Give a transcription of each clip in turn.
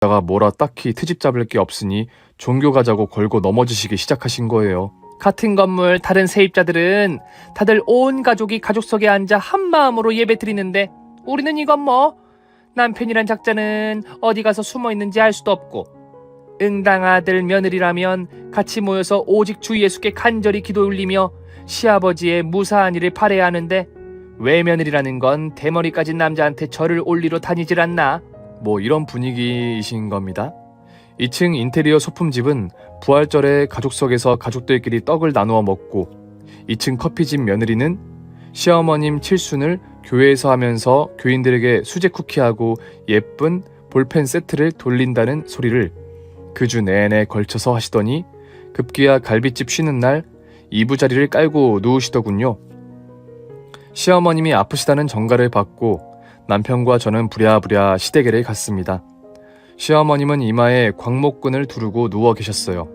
다가 뭐라 딱히 트집 잡을 게 없으니 종교 가자고 걸고 넘어지시기 시작하신 거예요. 같은 건물 다른 세입자들은 다들 온 가족이 가족석에 앉아 한마음으로 예배 드리는데 우리는 이건 뭐 남편이란 작자는 어디 가서 숨어 있는지 알 수도 없고 응당 아들 며느리라면 같이 모여서 오직 주 예수께 간절히 기도 올리며 시아버지의 무사한 일을 바라야 하는데 외며느리라는 건 대머리 까진 남자한테 절을 올리러 다니질 않나. 뭐 이런 분위기이신 겁니다. 2층 인테리어 소품집은 부활절에 가족석에서 가족들끼리 떡을 나누어 먹고 2층 커피집 며느리는 시어머님 칠순을 교회에서 하면서 교인들에게 수제 쿠키하고 예쁜 볼펜 세트를 돌린다는 소리를 그 주 내내 걸쳐서 하시더니 급기야 갈비집 쉬는 날 이부자리를 깔고 누우시더군요. 시어머님이 아프시다는 전가를 받고 남편과 저는 부랴부랴 시댁에를 갔습니다. 시어머님은 이마에 광목근을 두르고 누워 계셨어요.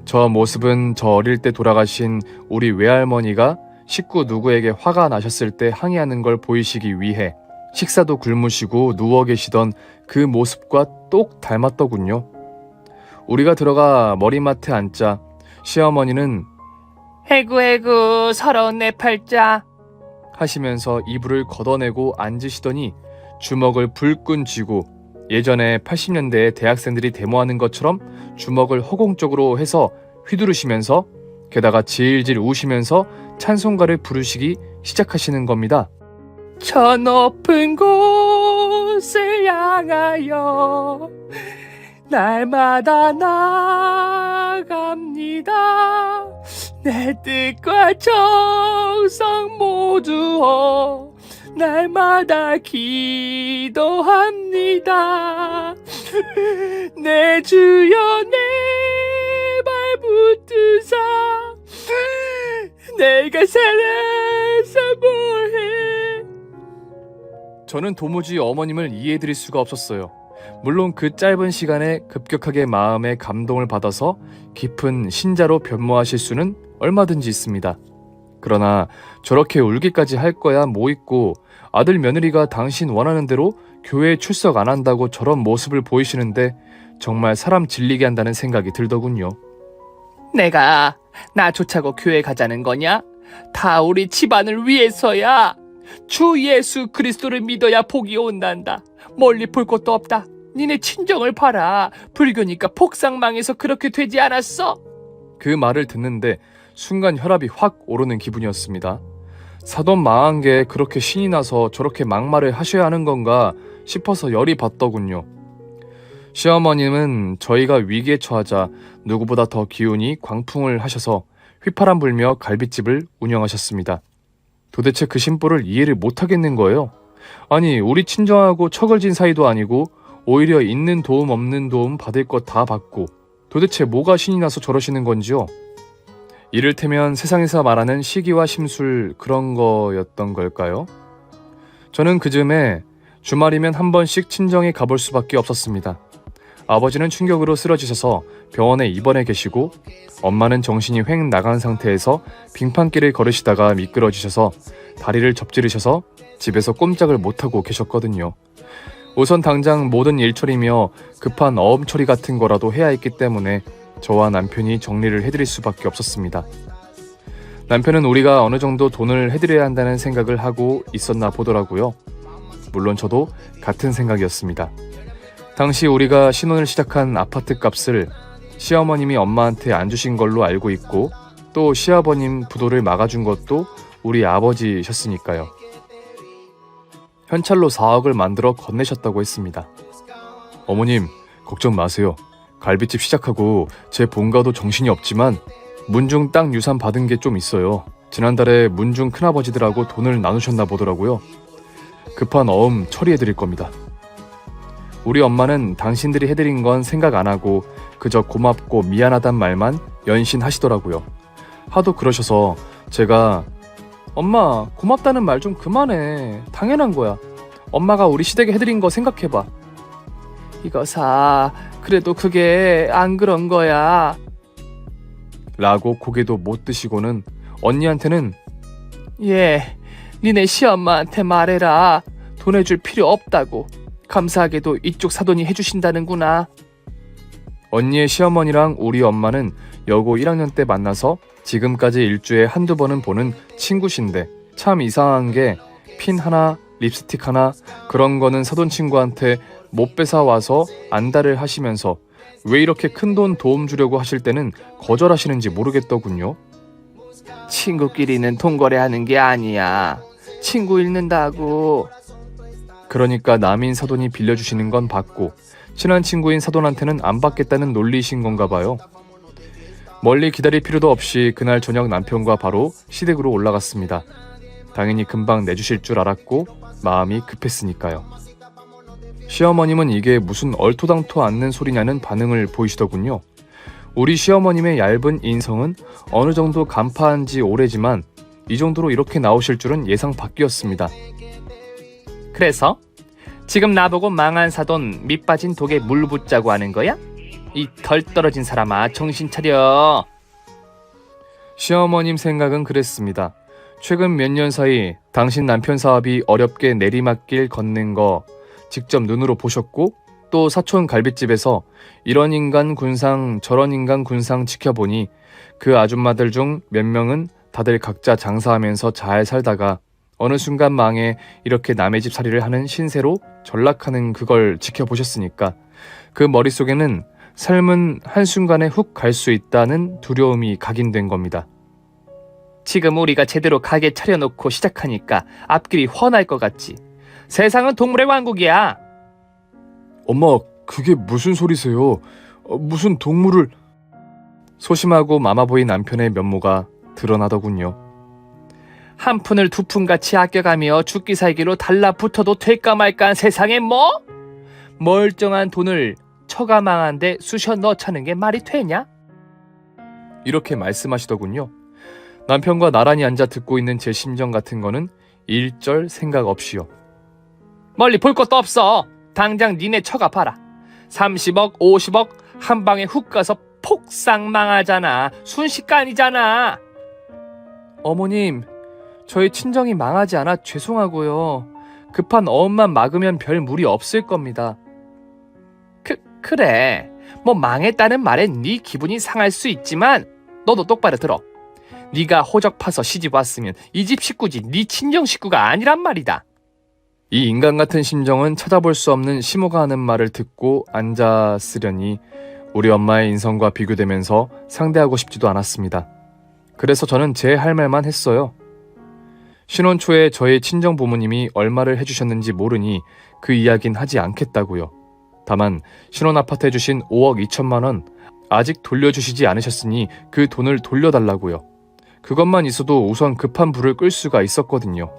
저 모습은 저 어릴 때 돌아가신 우리 외할머니가 식구 누구에게 화가 나셨을 때 항의하는 걸 보이시기 위해 식사도 굶으시고 누워 계시던 그 모습과 똑 닮았더군요. 우리가 들어가 머리맡에 앉자 시어머니는 해구 서러운 내 팔자 하시면서 이불을 걷어내고 앉으시더니 주먹을 불끈 쥐고 예전에 80년대에 대학생들이 데모하는 것처럼 주먹을 허공적으로 해서 휘두르시면서 게다가 질질 우시면서 찬송가를 부르시기 시작하시는 겁니다. 저 높은 곳을 향하여 날마다 나아갑니다. 내 뜻과 정성 모두어 날마다 기도합니다. 내 주여 내 발 붙드사 내가 살아서 뭐해. 저는 도무지 어머님을 이해해드릴 수가 없었어요. 물론 그 짧은 시간에 급격하게 마음에 감동을 받아서 깊은 신자로 변모하실 수는 얼마든지 있습니다. 그러나 저렇게 울기까지 할 거야 뭐 있고 아들 며느리가 당신 원하는 대로 교회에 출석 안 한다고 저런 모습을 보이시는데 정말 사람 질리게 한다는 생각이 들더군요. 내가 나 좋자고 교회 가자는 거냐? 다 우리 집안을 위해서야. 주 예수 그리스도를 믿어야 복이 온단다. 멀리 볼 것도 없다. 니네 친정을 봐라. 불교니까 폭삭망해서 그렇게 되지 않았어? 그 말을 듣는데 순간 혈압이 확 오르는 기분이었습니다. 사돈 망한 게 그렇게 신이 나서 저렇게 막말을 하셔야 하는 건가 싶어서 열이 받더군요. 시어머님은 저희가 위기에 처하자 누구보다 더 기운이 광풍을 하셔서 휘파람 불며 갈비집을 운영하셨습니다. 도대체 그 심보를 이해를 못하겠는 거예요. 아니 우리 친정하고 척을 진 사이도 아니고 오히려 있는 도움 없는 도움 받을 것 다 받고 도대체 뭐가 신이 나서 저러시는 건지요? 이를테면 세상에서 말하는 시기와 심술 그런 거였던 걸까요? 저는 그즈음에 주말이면 한 번씩 친정에 가볼 수밖에 없었습니다. 아버지는 충격으로 쓰러지셔서 병원에 입원해 계시고 엄마는 정신이 휑 나간 상태에서 빙판길을 걸으시다가 미끄러지셔서 다리를 접지르셔서 집에서 꼼짝을 못하고 계셨거든요. 우선 당장 모든 일처리며 급한 어음처리 같은 거라도 해야 했기 때문에 저와 남편이 정리를 해드릴 수밖에 없었습니다. 남편은 우리가 어느 정도 돈을 해드려야 한다는 생각을 하고 있었나 보더라고요. 물론 저도 같은 생각이었습니다. 당시 우리가 신혼을 시작한 아파트 값을 시어머님이 엄마한테 안 주신 걸로 알고 있고 또 시아버님 부도를 막아준 것도 우리 아버지셨으니까요. 현찰로 4억을 만들어 건네셨다고 했습니다. 어머님, 걱정 마세요. 갈비집 시작하고 제 본가도 정신이 없지만 문중 땅 유산 받은 게 좀 있어요. 지난달에 문중 큰아버지들하고 돈을 나누셨나 보더라고요. 급한 어음 처리해드릴 겁니다. 우리 엄마는 당신들이 해드린 건 생각 안 하고 그저 고맙고 미안하단 말만 연신하시더라고요. 하도 그러셔서 제가 엄마 고맙다는 말 좀 그만해. 당연한 거야. 엄마가 우리 시댁에 해드린 거 생각해봐. 이거 사. 그래도 그게 안 그런 거야. 라고 고개도 못 드시고는 언니한테는 예, 니네 시엄마한테 말해라. 돈 해줄 필요 없다고. 감사하게도 이쪽 사돈이 해주신다는구나. 언니의 시어머니랑 우리 엄마는 여고 1학년 때 만나서 지금까지 일주에 한두 번은 보는 친구신데 참 이상한 게 핀 하나, 립스틱 하나 그런 거는 사돈 친구한테 못 뺏어 와서 안달을 하시면서 왜 이렇게 큰돈 도움 주려고 하실 때는 거절하시는지 모르겠더군요. 친구끼리는 돈거래하는 게 아니야. 친구 잃는다고. 그러니까 남인 사돈이 빌려주시는 건 받고 친한 친구인 사돈한테는 안 받겠다는 논리이신 건가 봐요. 멀리 기다릴 필요도 없이 그날 저녁 남편과 바로 시댁으로 올라갔습니다. 당연히 금방 내주실 줄 알았고 마음이 급했으니까요. 시어머님은 이게 무슨 얼토당토 않는 소리냐는 반응을 보이시더군요. 우리 시어머님의 얇은 인성은 어느 정도 간파한 지 오래지만 이 정도로 이렇게 나오실 줄은 예상 밖이었습니다. 그래서 지금 나보고 망한 사돈 밑 빠진 독에 물 붓자고 하는 거야? 이 덜 떨어진 사람아, 정신 차려. 시어머님 생각은 그랬습니다. 최근 몇 년 사이 당신 남편 사업이 어렵게 내리막길 걷는 거 직접 눈으로 보셨고 또 사촌 갈빗집에서 이런 인간 군상 저런 인간 군상 지켜보니 그 아줌마들 중 몇 명은 다들 각자 장사하면서 잘 살다가 어느 순간 망해 이렇게 남의 집 살이를 하는 신세로 전락하는 그걸 지켜보셨으니까 그 머릿속에는 삶은 한순간에 훅 갈 수 있다는 두려움이 각인된 겁니다. 지금 우리가 제대로 가게 차려놓고 시작하니까 앞길이 훤할 것 같지. 세상은 동물의 왕국이야. 엄마, 그게 무슨 소리세요? 무슨 동물을... 소심하고 마마보이 남편의 면모가 드러나더군요. 한 푼을 두 푼같이 아껴가며 죽기 살기로 달라붙어도 될까 말까한 세상에 뭐? 멀쩡한 돈을 처가망한데 쑤셔 넣자는 게 말이 되냐? 이렇게 말씀하시더군요. 남편과 나란히 앉아 듣고 있는 제 심정 같은 거는 일절 생각 없이요. 멀리 볼 것도 없어. 당장 니네 처가 봐라. 30억, 50억 한 방에 훅 가서 폭삭 망하잖아. 순식간이잖아. 어머님, 저희 친정이 망하지 않아 죄송하고요. 급한 어음만 막으면 별 무리 없을 겁니다. 그래. 뭐 망했다는 말에 네 기분이 상할 수 있지만 너도 똑바로 들어. 네가 호적 파서 시집 왔으면 이 집 식구지 네 친정 식구가 아니란 말이다. 이 인간 같은 심정은 찾아볼 수 없는 시모가 하는 말을 듣고 앉았으려니 우리 엄마의 인성과 비교되면서 상대하고 싶지도 않았습니다. 그래서 저는 제 할 말만 했어요. 신혼 초에 저희 친정 부모님이 얼마를 해주셨는지 모르니 그 이야긴 하지 않겠다고요. 다만 신혼 아파트 해주신 5억 2천만 원 아직 돌려주시지 않으셨으니 그 돈을 돌려달라고요. 그것만 있어도 우선 급한 불을 끌 수가 있었거든요.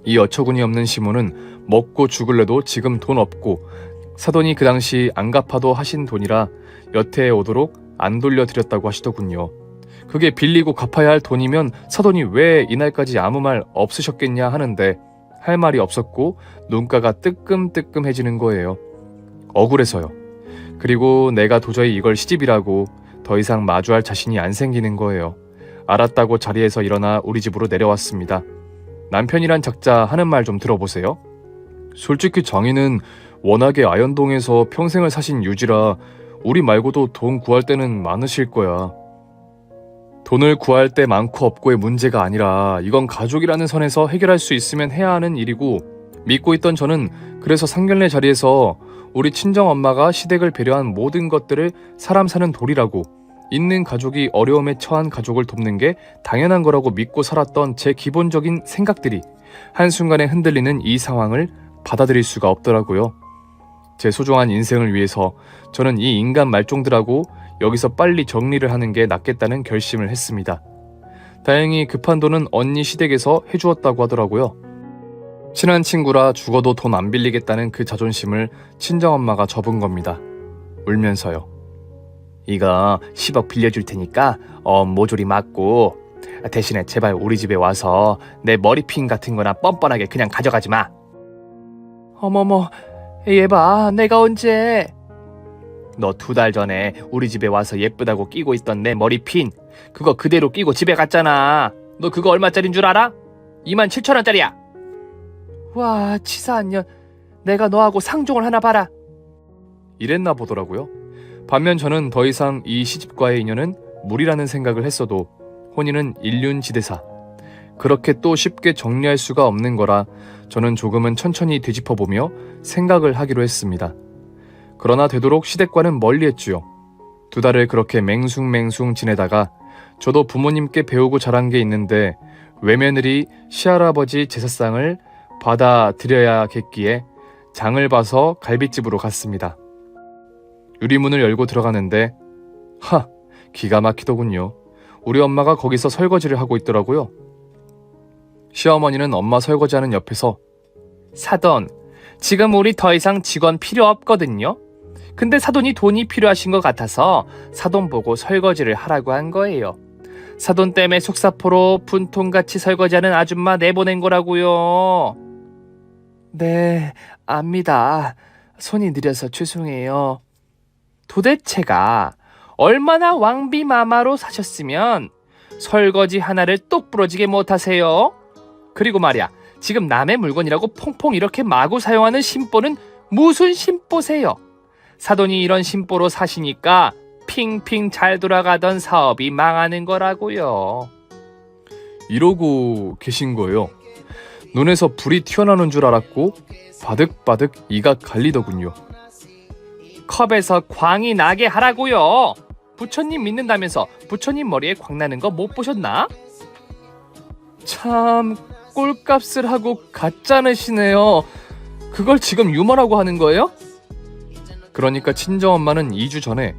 이 어처구니 없는 시모는 먹고 죽을래도 지금 돈 없고 사돈이 그 당시 안 갚아도 하신 돈이라 여태에 오도록 안 돌려드렸다고 하시더군요. 그게 빌리고 갚아야 할 돈이면 사돈이 왜 이날까지 아무 말 없으셨겠냐 하는데 할 말이 없었고 눈가가 뜨끔뜨끔해지는 거예요. 억울해서요. 그리고 내가 도저히 이걸 시집이라고 더 이상 마주할 자신이 안 생기는 거예요. 알았다고 자리에서 일어나 우리 집으로 내려왔습니다. 남편이란 작자 하는 말 좀 들어보세요. 솔직히 장인은 워낙에 아현동에서 평생을 사신 유지라 우리 말고도 돈 구할 때는 많으실 거야. 돈을 구할 때 많고 없고의 문제가 아니라 이건 가족이라는 선에서 해결할 수 있으면 해야 하는 일이고 믿고 있던 저는 그래서 상견례 자리에서 우리 친정엄마가 시댁을 배려한 모든 것들을 사람 사는 도리라고 있는 가족이 어려움에 처한 가족을 돕는 게 당연한 거라고 믿고 살았던 제 기본적인 생각들이 한순간에 흔들리는 이 상황을 받아들일 수가 없더라고요. 제 소중한 인생을 위해서 저는 이 인간 말종들하고 여기서 빨리 정리를 하는 게 낫겠다는 결심을 했습니다. 다행히 급한 돈은 언니 시댁에서 해주었다고 하더라고요. 친한 친구라 죽어도 돈 안 빌리겠다는 그 자존심을 친정엄마가 접은 겁니다. 울면서요. 이거 10억 빌려줄 테니까 모조리 맞고 대신에 제발 우리 집에 와서 내 머리핀 같은 거나 뻔뻔하게 그냥 가져가지 마. 어머머, 얘 봐, 내가 언제... 너 2달 전에 우리 집에 와서 예쁘다고 끼고 있던 내 머리핀 그거 그대로 끼고 집에 갔잖아. 너 그거 얼마짜린 줄 알아? 27,000원짜리야. 와, 치사한 년. 내가 너하고 상종을 하나 봐라. 이랬나 보더라고요. 반면 저는 더 이상 이 시집과의 인연은 무리라는 생각을 했어도 혼인은 일륜지대사. 그렇게 또 쉽게 정리할 수가 없는 거라 저는 조금은 천천히 되짚어보며 생각을 하기로 했습니다. 그러나 되도록 시댁과는 멀리했지요. 2달을 그렇게 맹숭맹숭 지내다가 저도 부모님께 배우고 자란 게 있는데 외며느리 시할아버지 제사상을 받아들여야겠기에 장을 봐서 갈빗집으로 갔습니다. 유리문을 열고 들어가는데 기가 막히더군요. 우리 엄마가 거기서 설거지를 하고 있더라고요. 시어머니는 엄마 설거지하는 옆에서 사돈, 지금 우리 더 이상 직원 필요 없거든요. 근데 사돈이 돈이 필요하신 것 같아서 사돈 보고 설거지를 하라고 한 거예요. 사돈 때문에 속사포로 분통같이 설거지하는 아줌마 내보낸 거라고요. 네, 압니다. 손이 느려서 죄송해요. 도대체가 얼마나 왕비마마로 사셨으면 설거지 하나를 똑부러지게 못하세요? 그리고 말이야, 지금 남의 물건이라고 퐁퐁 이렇게 마구 사용하는 심보는 무슨 심보세요? 사돈이 이런 심보로 사시니까 핑핑 잘 돌아가던 사업이 망하는 거라고요. 이러고 계신 거예요. 눈에서 불이 튀어나오는 줄 알았고 바득바득 이가 갈리더군요. 컵에서 광이 나게 하라고요. 부처님 믿는다면서 부처님 머리에 광 나는 거 못 보셨나? 참 꼴값을 하고 가짜내시네요. 그걸 지금 유머라고 하는 거예요? 그러니까 친정엄마는 2주 전에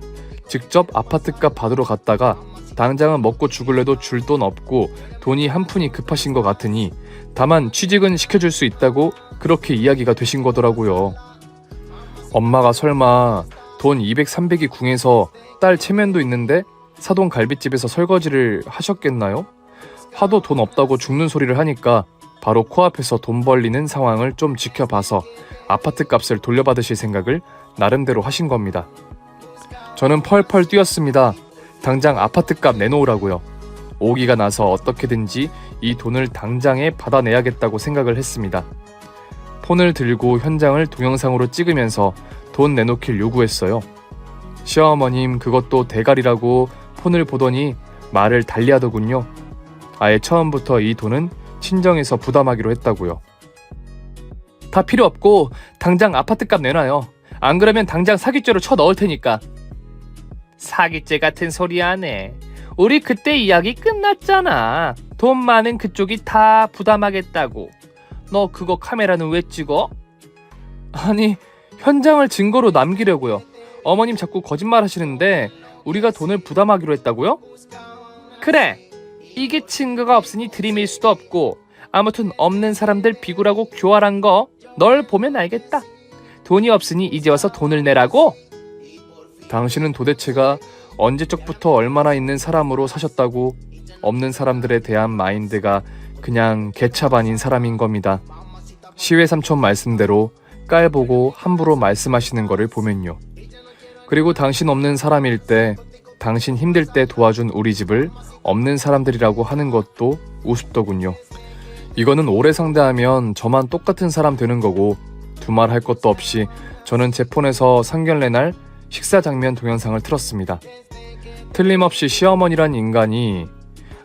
직접 아파트값 받으러 갔다가 당장은 먹고 죽을래도 줄 돈 없고 돈이 한 푼이 급하신 것 같으니 다만 취직은 시켜줄 수 있다고 그렇게 이야기가 되신 거더라고요. 엄마가 설마 돈 200, 300이 궁해서 딸 체면도 있는데 사돈 갈빗집에서 설거지를 하셨겠나요? 하도 돈 없다고 죽는 소리를 하니까 바로 코앞에서 돈 벌리는 상황을 좀 지켜봐서 아파트 값을 돌려받으실 생각을 나름대로 하신 겁니다. 저는 펄펄 뛰었습니다. 당장 아파트 값 내놓으라고요. 오기가 나서 어떻게든지 이 돈을 당장에 받아내야겠다고 생각을 했습니다. 폰을 들고 현장을 동영상으로 찍으면서 돈 내놓길 요구했어요. 시어머님 그것도 대가리라고 폰을 보더니 말을 달리하더군요. 아예 처음부터 이 돈은 친정에서 부담하기로 했다고요. 다 필요 없고 당장 아파트값 내놔요. 안 그러면 당장 사기죄로 쳐 넣을 테니까. 사기죄 같은 소리 하네. 우리 그때 이야기 끝났잖아. 돈 많은 그쪽이 다 부담하겠다고. 너 그거 카메라는 왜 찍어? 아니 현장을 증거로 남기려고요. 어머님 자꾸 거짓말 하시는데 우리가 돈을 부담하기로 했다고요? 그래. 이게 증거가 없으니 들이밀 수도 없고 아무튼 없는 사람들 비굴하고 교활한 거 널 보면 알겠다. 돈이 없으니 이제 와서 돈을 내라고? 당신은 도대체가 언제적부터 얼마나 있는 사람으로 사셨다고 없는 사람들에 대한 마인드가 그냥 개차반인 사람인 겁니다. 시외 삼촌 말씀대로 깔보고 함부로 말씀하시는 거를 보면요. 그리고 당신 없는 사람일 때 당신 힘들 때 도와준 우리 집을 없는 사람들이라고 하는 것도 우습더군요. 이거는 오래 상대하면 저만 똑같은 사람 되는 거고 두말할 것도 없이 저는 제 폰에서 상견례 날 식사 장면 동영상을 틀었습니다. 틀림없이 시어머니란 인간이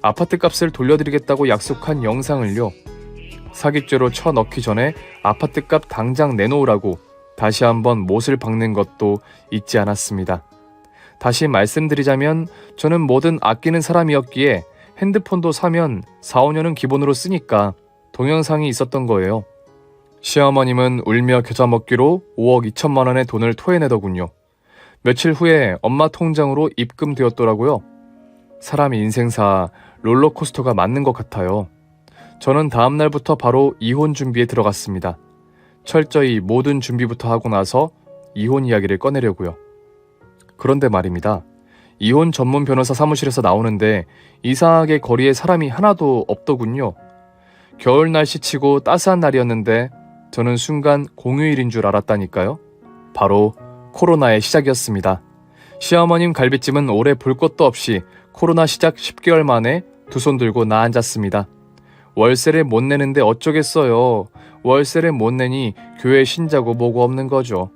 아파트 값을 돌려드리겠다고 약속한 영상을요. 사기죄로 쳐넣기 전에 아파트 값 당장 내놓으라고 다시 한번 못을 박는 것도 잊지 않았습니다. 다시 말씀드리자면 저는 뭐든 아끼는 사람이었기에 핸드폰도 사면 4, 5년은 기본으로 쓰니까 동영상이 있었던 거예요. 시어머님은 울며 겨자 먹기로 5억 2천만 원의 돈을 토해내더군요. 며칠 후에 엄마 통장으로 입금되었더라고요. 사람 인생사 롤러코스터가 맞는 것 같아요. 저는 다음 날부터 바로 이혼 준비에 들어갔습니다. 철저히 모든 준비부터 하고 나서 이혼 이야기를 꺼내려고요. 그런데 말입니다. 이혼 전문 변호사 사무실에서 나오는데 이상하게 거리에 사람이 하나도 없더군요. 겨울 날씨치고 따스한 날이었는데 저는 순간 공휴일인 줄 알았다니까요. 바로 코로나의 시작이었습니다. 시어머님 갈빗집은 올해 볼 것도 없이 코로나 시작 10개월 만에 두 손 들고 나앉았습니다. 월세를 못 내는데 어쩌겠어요. 월세를 못 내니 교회 신자고 뭐고 없는 거죠.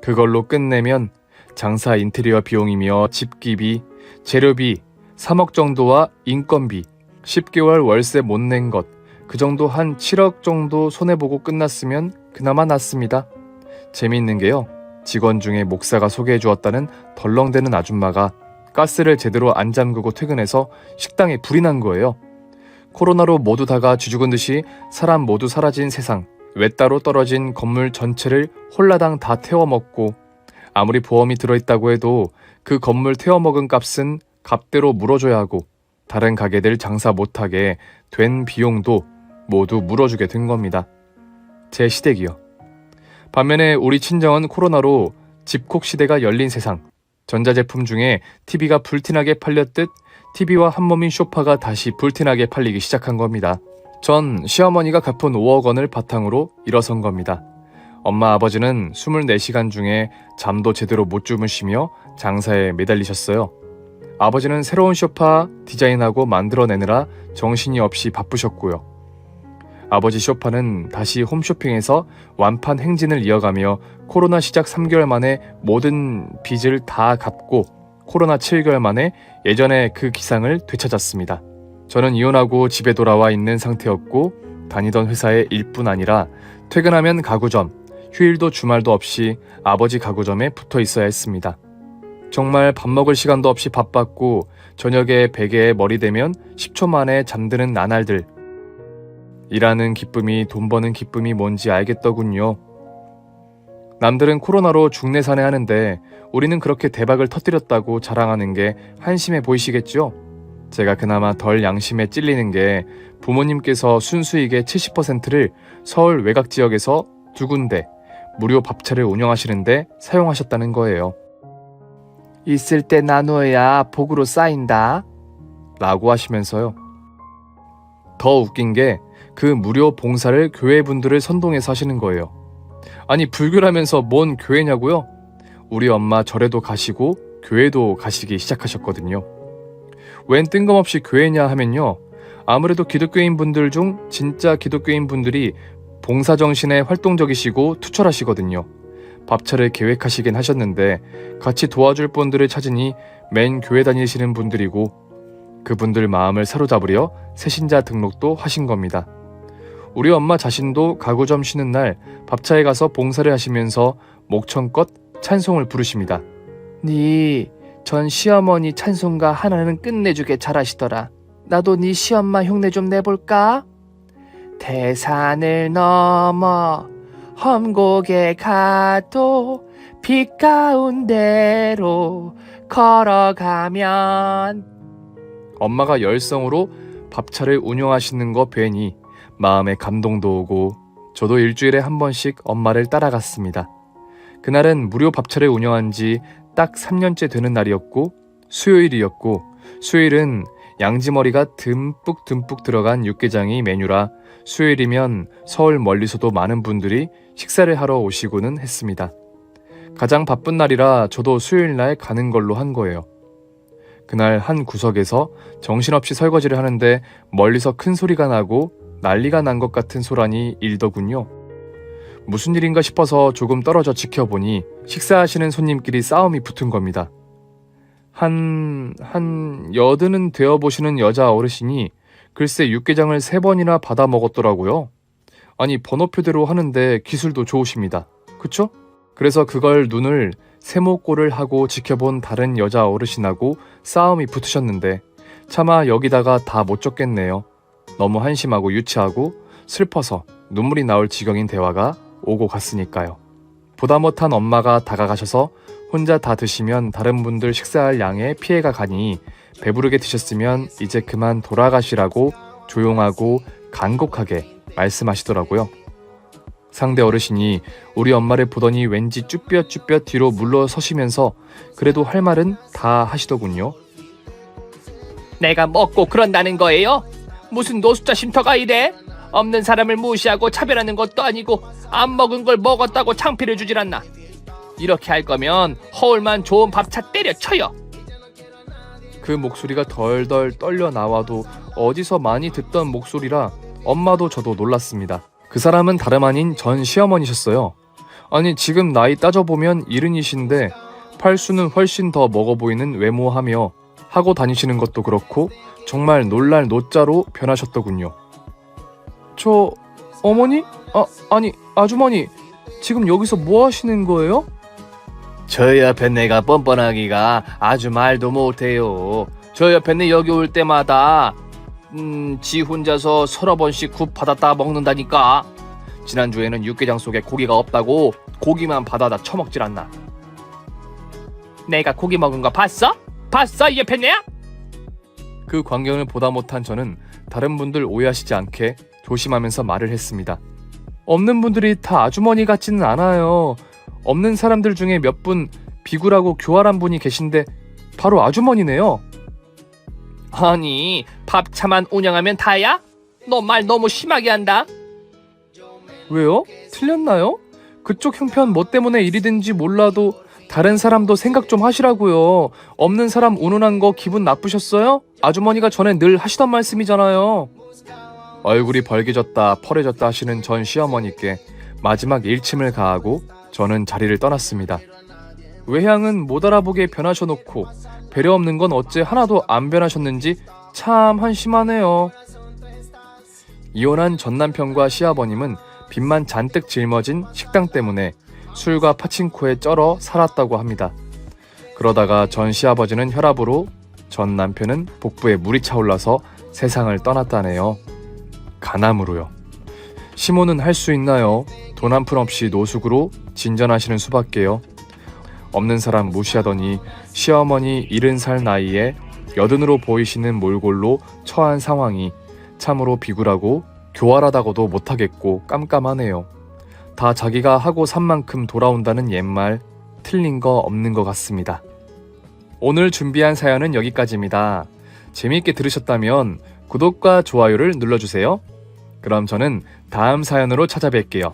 그걸로 끝내면 장사 인테리어 비용이며 집기비, 재료비 3억 정도와 인건비, 10개월 월세 못 낸 것, 그 정도 한 7억 정도 손해보고 끝났으면 그나마 낫습니다. 재미있는 게요. 직원 중에 목사가 소개해 주었다는 덜렁대는 아줌마가 가스를 제대로 안 잠그고 퇴근해서 식당에 불이 난 거예요. 코로나로 모두 다가 쥐죽은 듯이 사람 모두 사라진 세상, 외따로 떨어진 건물 전체를 홀라당 다 태워먹고 아무리 보험이 들어있다고 해도 그 건물 태워먹은 값은 값대로 물어줘야 하고 다른 가게들 장사 못하게 된 비용도 모두 물어주게 된 겁니다. 제 시댁이요. 반면에 우리 친정은 코로나로 집콕 시대가 열린 세상, 전자제품 중에 TV가 불티나게 팔렸듯 TV와 한몸인 소파가 다시 불티나게 팔리기 시작한 겁니다. 전 시어머니가 갚은 5억 원을 바탕으로 일어선 겁니다. 엄마 아버지는 24시간 중에 잠도 제대로 못 주무시며 장사에 매달리셨어요. 아버지는 새로운 소파 디자인하고 만들어내느라 정신이 없이 바쁘셨고요. 아버지 소파는 다시 홈쇼핑에서 완판 행진을 이어가며 코로나 시작 3개월 만에 모든 빚을 다 갚고 코로나 7개월 만에 예전의 그 기상을 되찾았습니다. 저는 이혼하고 집에 돌아와 있는 상태였고 다니던 회사의 일뿐 아니라 퇴근하면 가구점, 휴일도 주말도 없이 아버지 가구점에 붙어 있어야 했습니다. 정말 밥 먹을 시간도 없이 바빴고 저녁에 베개에 머리 대면 10초 만에 잠드는 나날들. 일하는 기쁨이 돈 버는 기쁨이 뭔지 알겠더군요. 남들은 코로나로 중내산해 하는데 우리는 그렇게 대박을 터뜨렸다고 자랑하는 게 한심해 보이시겠죠? 제가 그나마 덜 양심에 찔리는 게 부모님께서 순수익의 70%를 서울 외곽 지역에서 2군데 무료 밥차를 운영하시는데 사용하셨다는 거예요. 있을 때 나눠야 복으로 쌓인다. 라고 하시면서요. 더 웃긴 게 그 무료 봉사를 교회분들을 선동해서 하시는 거예요. 아니 불교라면서 뭔 교회냐고요? 우리 엄마 절에도 가시고 교회도 가시기 시작하셨거든요. 웬 뜬금없이 교회냐 하면요. 아무래도 기독교인 분들 중 진짜 기독교인 분들이 봉사정신에 활동적이시고 투철하시거든요. 밥차를 계획하시긴 하셨는데 같이 도와줄 분들을 찾으니 맨 교회 다니시는 분들이고 그분들 마음을 사로잡으려 새신자 등록도 하신 겁니다. 우리 엄마 자신도 가구점 쉬는 날 밥차에 가서 봉사를 하시면서 목청껏 찬송을 부르십니다. 네 전 시어머니 찬송가 하나는 끝내주게 잘하시더라. 나도 네 시엄마 흉내 좀 내볼까? 대산을 넘어 험곡에 가도 빛 가운데로 걸어가면. 엄마가 열성으로 밥차를 운영하시는 거 뵈니 마음에 감동도 오고 저도 일주일에 한 번씩 엄마를 따라갔습니다. 그날은 무료 밥차를 운영한 지 딱 3년째 되는 날이었고 수요일이었고 수요일은 양지머리가 듬뿍 들어간 육개장이 메뉴라 수요일이면 서울 멀리서도 많은 분들이 식사를 하러 오시고는 했습니다. 가장 바쁜 날이라 저도 수요일날 가는 걸로 한 거예요. 그날 한 구석에서 정신없이 설거지를 하는데 멀리서 큰 소리가 나고 난리가 난 것 같은 소란이 일더군요. 무슨 일인가 싶어서 조금 떨어져 지켜보니 식사하시는 손님끼리 싸움이 붙은 겁니다. 한 여든은 되어보시는 여자 어르신이 글쎄 육개장을 3번이나 받아 먹었더라고요. 아니 번호표대로 하는데 기술도 좋으십니다. 그쵸? 그래서 그걸 눈을 세모꼴을 하고 지켜본 다른 여자 어르신하고 싸움이 붙으셨는데 차마 여기다가 다 못 적겠네요. 너무 한심하고 유치하고 슬퍼서 눈물이 나올 지경인 대화가 오고 갔으니까요. 보다 못한 엄마가 다가가셔서 혼자 다 드시면 다른 분들 식사할 양에 피해가 가니 배부르게 드셨으면 이제 그만 돌아가시라고 조용하고 간곡하게 말씀하시더라고요. 상대 어르신이 우리 엄마를 보더니 왠지 쭈뼛쭈뼛 뒤로 물러서시면서 그래도 할 말은 다 하시더군요. 내가 먹고 그런다는 거예요? 무슨 노숙자 쉼터가 이래? 없는 사람을 무시하고 차별하는 것도 아니고 안 먹은 걸 먹었다고 창피를 주질 않나. 이렇게 할 거면 허울만 좋은 밥차 때려쳐요. 그 목소리가 덜덜 떨려 나와도 어디서 많이 듣던 목소리라 엄마도 저도 놀랐습니다. 그 사람은 다름 아닌 전 시어머니셨어요. 아니 지금 나이 따져보면 70이신데 팔수는 훨씬 더 먹어 보이는 외모하며 하고 다니시는 것도 그렇고 정말 놀랄 노자로 변하셨더군요. 저 어머니? 아니 아주머니 지금 여기서 뭐 하시는 거예요? 저 옆에 내가 뻔뻔하기가 아주 말도 못해요. 저 옆에 내 여기 올 때마다 지 혼자서 서너 번씩 국 받았다 먹는다니까. 지난주에는 육개장 속에 고기가 없다고 고기만 받아다 처먹질 않나. 내가 고기 먹은 거 봤어? 봤어 이 옆에 내야? 그 광경을 보다 못한 저는 다른 분들 오해하시지 않게 조심하면서 말을 했습니다. 없는 분들이 다 아주머니 같지는 않아요. 없는 사람들 중에 몇 분 비굴하고 교활한 분이 계신데 바로 아주머니네요. 아니 밥차만 운영하면 다야? 너 말 너무 심하게 한다. 왜요? 틀렸나요? 그쪽 형편 뭐 때문에 일이든지 몰라도 다른 사람도 생각 좀 하시라고요. 없는 사람 운운한 거 기분 나쁘셨어요? 아주머니가 전에 늘 하시던 말씀이잖아요. 얼굴이 벌개졌다 펄해졌다 하시는 전 시어머니께 마지막 일침을 가하고 저는 자리를 떠났습니다. 외향은 못 알아보게 변하셔놓고 배려 없는 건 어째 하나도 안 변하셨는지 참 한심하네요. 이혼한 전남편과 시아버님은 빚만 잔뜩 짊어진 식당 때문에 술과 파친코에 쩔어 살았다고 합니다. 그러다가 전 시아버지는 혈압으로, 전 남편은 복부에 물이 차올라서 세상을 떠났다네요. 간암으로요. 시모는 할 수 있나요? 돈 한 푼 없이 노숙으로 진전하시는 수밖에요. 없는 사람 무시하더니 시어머니 70살 나이에 여든으로 보이시는 몰골로 처한 상황이 참으로 비굴하고 교활하다고도 못하겠고 깜깜하네요. 다 자기가 하고 산 만큼 돌아온다는 옛말 틀린 거 없는 것 같습니다. 오늘 준비한 사연은 여기까지입니다. 재미있게 들으셨다면 구독과 좋아요를 눌러주세요. 그럼 저는 다음 사연으로 찾아뵐게요.